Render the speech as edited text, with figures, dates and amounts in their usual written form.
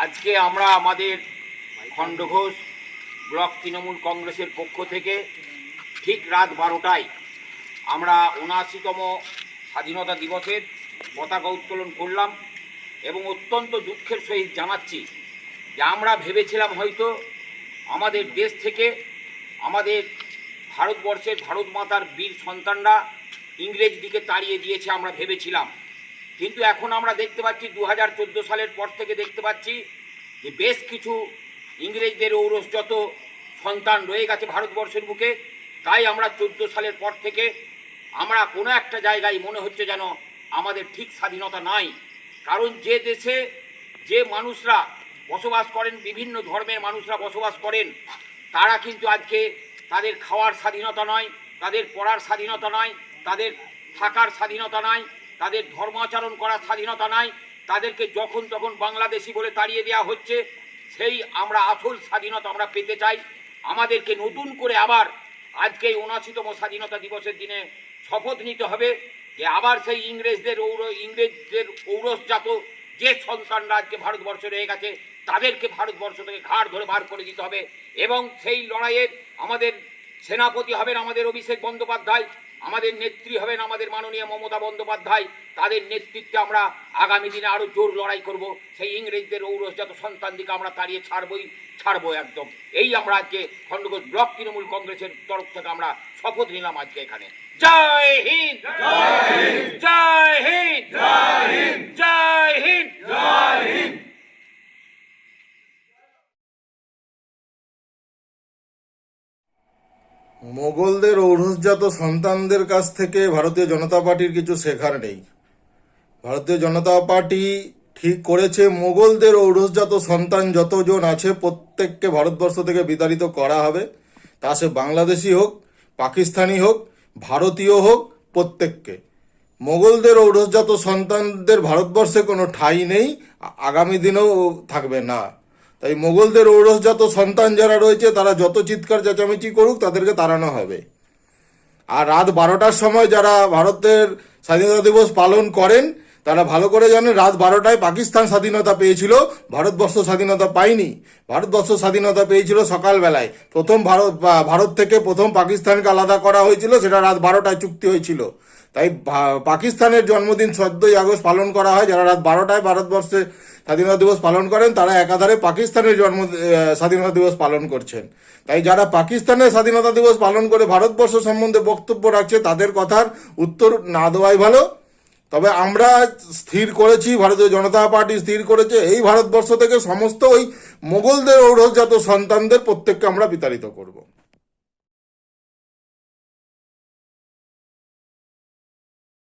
আজকে আমরা আমাদের খণ্ডঘোষ ব্লক তৃণমূল কংগ্রেসের পক্ষ থেকে ঠিক রাত 12টায় আমরা ৭৯তম স্বাধীনতা দিবসের পতাকা উত্তোলন করলাম এবং অত্যন্ত দুঃখের সহিত জানাচ্ছি যে আমরা ভেবেছিলাম হয়তো আমাদের দেশ থেকে আমাদের ভারতবর্ষের ভারত মাতার বীর সন্তানরা ইংরেজ দিকে তাড়িয়ে দিয়েছে আমরা ভেবেছিলাম, কিন্তু এখন আমরা দেখতে পাচ্ছি 2014 সালের পর থেকে দেখতে পাচ্ছি যে বেশ কিছু ইংরেজদের ঔরসজাত সন্তান রয়ে গেছে ভারতবর্ষের বুকে। তাই আমরা 14 সালের পর থেকে আমরা কোনো একটা জায়গায় মনে হচ্ছে যেন আমাদের ঠিক স্বাধীনতা নাই। কারণ যে দেশে যে মানুষরা বসবাস করেন, বিভিন্ন ধর্মের মানুষরা বসবাস করেন, তারা কিন্তু আজকে তাদের খাওয়ার স্বাধীনতা নয়, তাদের পড়ার স্বাধীনতা নয়, তাদের থাকার স্বাধীনতা নাই, তাদের ধর্মাচরণ করার স্বাধীনতা নাই, তাদেরকে যখন তখন বাংলাদেশি বলে তাড়িয়ে দেওয়া হচ্ছে। সেই আমরা আসল স্বাধীনতা আমরা পেতে চাই। আমাদেরকে নতুন করে আবার আজকে ৭৯তম স্বাধীনতা দিবসের দিনে শপথ নিতে হবে যে আবার সেই ইংরেজদের ঔরসজাত যে সন্তানরা আজকে ভারতবর্ষে রয়ে গেছে তাদেরকে ভারতবর্ষ থেকে ঘাড় ধরে বার করে দিতে হবে। এবং সেই লড়াইয়ের আমাদের সেনাপতি হবেন আমাদের অভিষেক বন্দ্যোপাধ্যায়, আমাদের নেত্রী হবেন আমাদের মাননীয় মমতা বন্দ্যোপাধ্যায়। তাদের নেতৃত্বে আমরা আগামী দিনে আরও জোর লড়াই করব। সেই ইংরেজদের ঔরসজাত সন্তানদিকে আমরা তাড়িয়ে ছাড়বো একদম। এই আমরা আজকে খণ্ডঘোষ ব্লক তৃণমূল কংগ্রেসের তরফ থেকে আমরা শপথ নিলাম আজকে এখানে। জয় হিন্দ, জয় হিন্দ, জয় হিন্দ, জয় হিন্দ, জয় হিন্দ। মোগলদের ঔরসজাত সন্তানদের কাছ থেকে ভারতীয় জনতা পার্টির কিছু শেখার নেই। ভারতীয় জনতা পার্টি ঠিক করেছে মোগলদের ঔরসজাত সন্তান যতজন আছে প্রত্যেককে ভারতবর্ষ থেকে বিতাড়িত করা হবে। তা সে বাংলাদেশি হোক, পাকিস্তানি হোক, ভারতীয় হোক, প্রত্যেককে। মোগলদের ঔরসজাত সন্তানদের ভারতবর্ষে কোনো ঠাঁই নেই, আগামী দিনেও থাকবে না। তাই মোগলদের ঔরসজাত সন্তান যারা রয়েছে তারা যত চিৎকার চেঁচামেচি করুক তাদেরকে তাড়ানো হবে। আর রাত 12টার সময় যারা ভারতের স্বাধীনতা দিবস পালন করেন তারা ভালো করে জানেন রাত 12টায় পাকিস্তান স্বাধীনতা পেয়েছিল, ভারতবর্ষ স্বাধীনতা পায়নি। ভারতবর্ষ স্বাধীনতা পেয়েছিল সকালবেলায়। ভারত থেকে প্রথম পাকিস্তানকে আলাদা করা হয়েছিল, সেটা রাত 12টায় চুক্তি হয়েছিল। তাই পাকিস্তানের জন্মদিন 14ই আগস্ট পালন করা হয়। যারা রাত 12টায় ভারতবর্ষে স্বাধীনতা দিবস পালন করেন তারা একাধারে পাকিস্তানের স্বাধীনতা দিবস পালন করছেন। তাই যারা পাকিস্তানের স্বাধীনতা দিবস পালন করে ভারতবর্ষ সম্বন্ধে বক্তব্য রাখছে তাদের কথার উত্তর না দেওয়াই ভালো। তবে আমরা স্থির করেছি, ভারতীয় জনতা পার্টি স্থির করেছে, এই ভারতবর্ষ থেকে সমস্ত ওই মোগলদের ঔরসজাত সন্তানদের প্রত্যেককে আমরা বিতাড়িত করব।